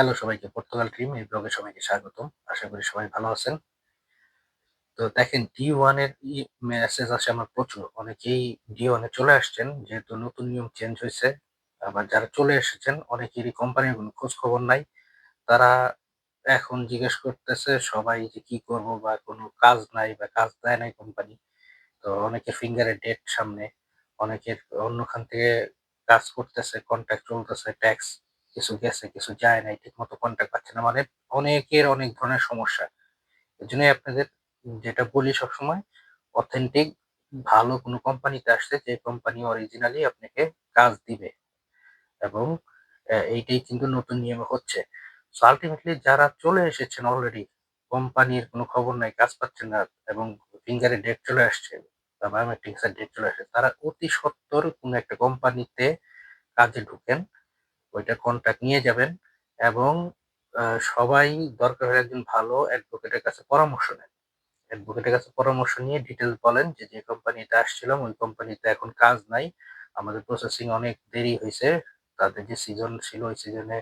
Hello সবাইকে, Portugal team এই ব্লগে সবাইকে স্বাগতম। আশা করি সবাই ভালো আছেন। তো দেখেন D1 এর মেসেজ আসে আমার প্রচুর। অনেকেই D1 এ চলে আসছেন যেহেতু নতুন নিয়ম চেঞ্জ হইছে। আবার যারা চলে এসেছেন অনেকেরই কোম্পানির কোনো খোঁজ খবর নাই। তারা এখন জিজ্ঞেস করতেছে সবাই যে কি করব বা কোনো কাজ নাই বা কাজ দেয় নাই কোম্পানি। তো অনেকের ফিঙ্গারের ডেট সামনে, অনেকের অন্যখান থেকে কাজ করতেছে, কন্ট্রাক্ট চলতেছে, ট্যাক্স কিছু গেছে, কিছু যায় নাই, ঠিকমতো কন্ট্রাক্ট পাচ্ছে না। মানে অনেকের অনেক ধরনের সমস্যা। এজন্যই আপনাদের যেটা বলি সবসময় অথেন্টিক ভালো কোনো কোম্পানিতে আসছে যে কোম্পানি অরিজিনালি আপনাকে কাজ দিবে এবং এইটাই কিন্তু নতুন নিয়মে হচ্ছে। সো আল্টিমেটলি যারা চলে এসেছেন অলরেডি, কোম্পানির কোনো খবর নাই, কাজ পাচ্ছেন না এবং ফিঙ্গারের ডেট চলে আসছে বা বায়োমেট্রিক্স এর ডেট চলে আসছে, তারা অতি সত্বর কোনো একটা কোম্পানিতে কাজে ঢুকেন। ওইটার কন্ট্রাক্ট নিয়ে যাবেন এবং আ সবাই দরকার হলে একজন ভালো অ্যাডভোকেটের কাছে পরামর্শ নেন। অ্যাডভোকেটের কাছে পরামর্শ নিয়ে ডিটেইলস বলেন যে কোম্পানিতে আসছিলাম ওই কোম্পানিতে এখন কাজ নাই। আমাদের প্রসেসিং অনেক দেরি হইছে। তাদের যে সিজন ছিল ওই সিজনে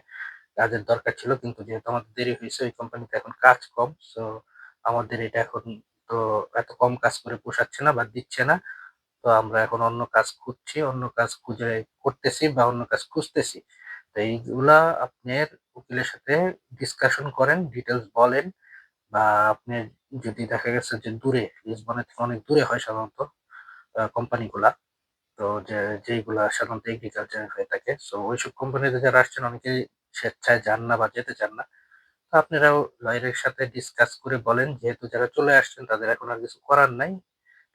কাজের দরকার ছিল। কিন্তু যেহেতু আমাদের দেরি হইছে ওই কোম্পানিতে এখন কাজ কম। সো আমাদের এটা এখন তো এত কম কাজ করে পোষাচ্ছে না বা দিচ্ছে না। তো আমরা এখন অন্য কাজ খুঁজছি, অন্য কাজ খুঁজে করতেছি বা অন্য কাজ খুঁজতেছি। তো এইগুলা আপনার উকিলের সাথে ডিসকাশন করেন, ডিটেইলস বলেন বা আপনি যদি দেখা গেছে যে দূরে, লিসবনের থেকে অনেক দূরে হয় সাধারণত কোম্পানিগুলা। তো যেইগুলা সাধারণত এগ্রিকালচার হয়ে থাকে। সো ওইসব কোম্পানিতে যারা আসছেন অনেকেই স্বেচ্ছায় যান না বা যেতে চান না। তো আপনারাও লয়ারের সাথে ডিসকাস করে বলেন যেহেতু যারা চলে আসছেন তাদের এখন আর কিছু করার নাই।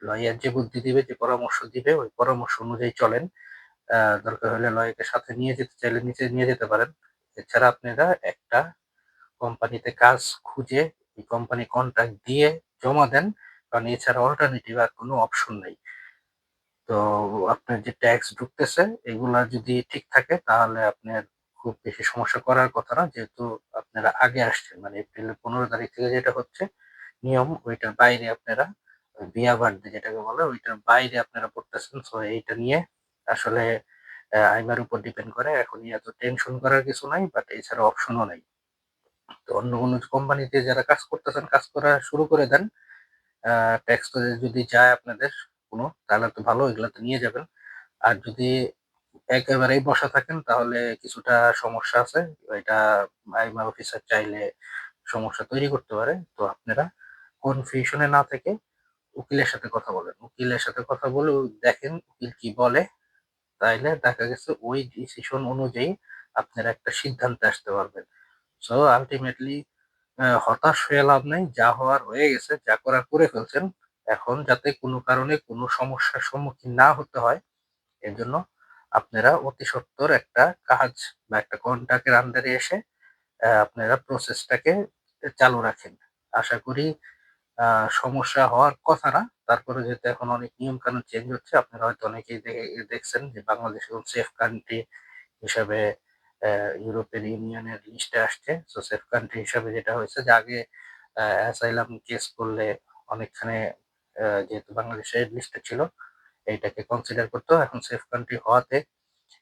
লয়ার যে বুদ্ধি দিবে, যে পরামর্শ দিবে ওই পরামর্শ অনুযায়ী চলেন। আ দরকার হলে লয়ারকে সাথে নিয়ে যেতে চাইলে নিচে নিয়ে যেতে পারেন। এছাড়া আপনারা একটা কোম্পানিতে কাজ খুঁজে এই কোম্পানি কন্ট্রাক্ট দিয়ে জমা দেন। কারণ এছাড়া অল্টারনেটিভ আর কোনো অপশন নাই। তো আপনার যে ট্যাক্স ঢুকতেছে এগুলা যদি ঠিক থাকে তাহলে আপনার খুব বেশি সমস্যা করার কথা না। যেহেতু আপনারা আগে আসছেন মানে এপ্রিলের ১৫ তারিখ থেকে যেটা হচ্ছে নিয়ম ওইটার বাইরে আপনারা বিয়া বাড়তে যেটাকে বলে ওইটার বাইরে আপনারা পড়তেছেন। সো এইটা নিয়ে আসলে আইনের উপর ডিপেন্ড করে। এখন এত টেনশন করার কিছু নাই। বাট এছাড়া অপশনও নাই। তো অন্য কোনো কোম্পানিতে যারা কাজ করতেছেন কাজ করা শুরু করে দেন। ট্যাক্স যদি যায় আপনাদের কোনো তাহলে তো ভালো এগুলাতে নিয়ে যাবেন। আর যদি একেবারেই বসা থাকেন তাহলে কিছুটা সমস্যা আছে। এটা আইমা অফিসার চাইলে সমস্যা তৈরি করতে পারে। তো আপনারা কনফিউশন এ না থেকে উকিলের সাথে কথা বলেন। উকিলের সাথে কথা বলে দেখেন উকিল কি বলে। তাইলে দেখা গেছে ওই ডিসিশন অনুযায়ী আপনারা একটা সিদ্ধান্তে আসতে পারবেন। সো আল্টিমেটলি হতাশ হয়ে লাভ নাই। যা হওয়ার হয়ে গেছে, যা করার করে ফেলছেন। এখন যাতে কোনো কারণে কোনো সমস্যার সম্মুখীন না হতে হয় এজন্য আপনারা অতি সত্বর একটা কাজ বা একটা কন্ট্রাক্টের আন্ডারে এসে আপনারা প্রসেসটাকে চালু রাখেন। আশা করি আ সমস্যা হওয়ার কথা না। তারপরে যেহেতু এখন অনেক নিয়ম-কানুন চেঞ্জ হচ্ছে, আপনারা হয়তো অনেকেই দেখছেন যে বাংলাদেশ এখন সেফ কান্ট্রি হিসাবে ইউরোপিয়ান ইউনিয়নের লিস্টে আসছে। সো সেফ কান্ট্রি হিসাবে যেটা হয়েছে যে আগে অ্যাসাইলাম কেস করলে অনেকখানে যেহেতু বাংলাদেশের লিস্টে ছিল, এইটাকে কনসিডার করতো। এখন সেফ কান্ট্রি হওয়াতে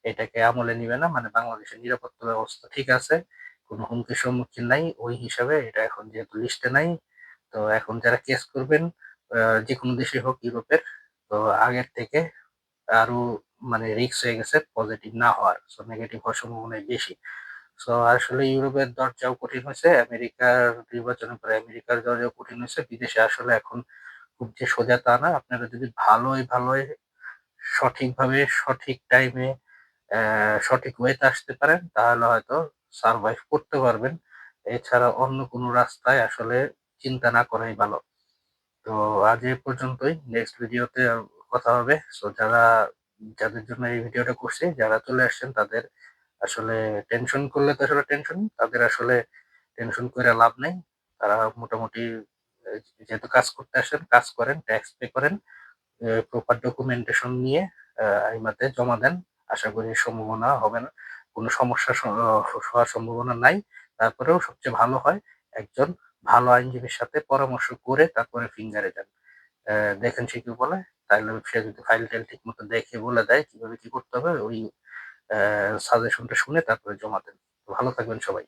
এটাকে আমলে নিবে না। মানে বাংলাদেশের নিরাপত্তা ব্যবস্থা ঠিক আছে। কোনো হুমকির সম্মুখীন নাই। ওই হিসাবে এটা এখন যেহেতু লিস্টে নাই, তো এখন যারা কেস করবেন আ যেকোনো দেশেই হোক ইউরোপের, তো আগের থেকে আরো মানে রিস্ক হয়ে গেছে পজিটিভ না হওয়ার। সো নেগেটিভ হওয়ার সম্ভাবনাই বেশি। সো আসলে ইউরোপের দরজাও কঠিন হইছে। আমেরিকার নির্বাচনের পরে আমেরিকার দরজাও কঠিন হইছে। বিদেশে আসলে এখন খুব যে সোজা তা না। আপনারা যদি ভালোই সঠিকভাবে সঠিক টাইমে সঠিক ওয়েতে আসতে পারেন তাহলে হয়তো সারভাইভ করতে পারবেন। এছাড়া অন্য কোনো রাস্তায় আসলে চিন্তা না করাই ভালো। তো আজ এ পর্যন্তই। নেক্সট ভিডিওতে কথা হবে। সো যাদের জন্য এই ভিডিওটা করছি, যারা চলে আসছেন তাদের আসলে টেনশন করলে তো আসলে টেনশন। তাদের আসলে টেনশন কইরা লাভ নাই। তারা মোটামুটি এ যেহেতু কাজ করতে আসেন, কাজ করেন, ট্যাক্স পে করেন। প্রপার ডকুমেন্টেশন নিয়ে আইমাতে জমা দেন। আশা করি সম্ভাবনা হবে না। কোনো সমস্যা হওয়ার সম্ভাবনা নাই। তারপরেও সবচেয়ে ভালো হয় একজন ভালো আইনজীবীর সাথে পরামর্শ করে তারপরে ফিঙ্গারে যান। দেখেন সে কি বলে। তাইলে সে যদি ফাইল-টাইল ঠিকমতো দেখে বলে দেয় কিভাবে কি করতে হবে ওই সাজেশনটা শুনে তারপরে জমা দেন। তো ভালো থাকবেন সবাই।